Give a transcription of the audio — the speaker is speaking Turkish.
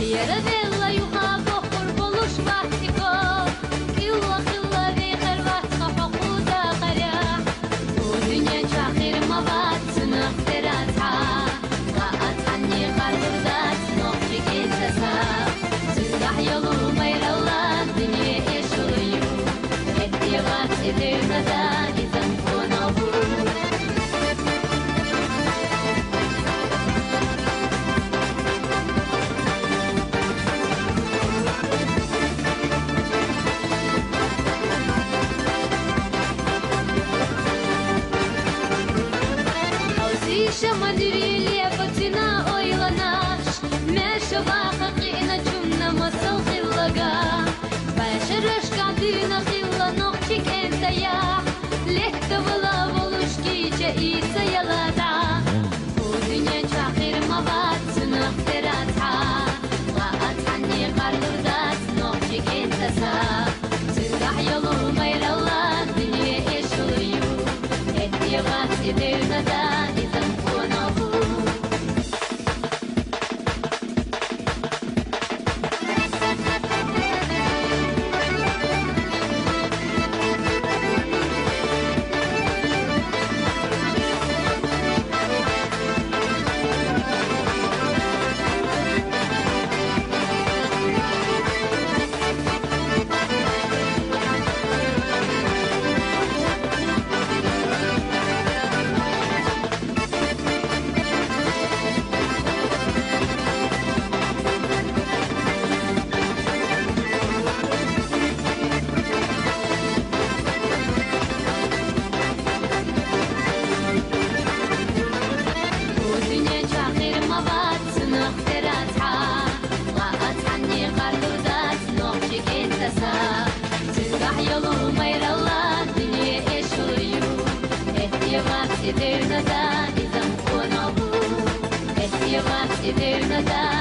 Yaradella yuha bohur boluş vahtiko Killa killa veyher vahtsa hukuda qarya Bu dünya çahir mavat sınıf terata Vaat anni qarburdat sınıf çekiltasa Zırgah yolu mayrallah dünya eşuluyu Ettivat edirnada izan konavu Şamaniriyle batina oylanaş Meşe vahaqina cümle masal xillaga Başarış kadına xilla noqçik entaya Lehte vıla voluşkice isa yalada Bu dünya çahir mavat sınıf terata Vaat anni qarlurdat noqçik entasa Zırgah yolu mayrallah dünya eşuluyu Ettivat edirnada izan Ettivat edirnada izan konavu Ettivat edirnada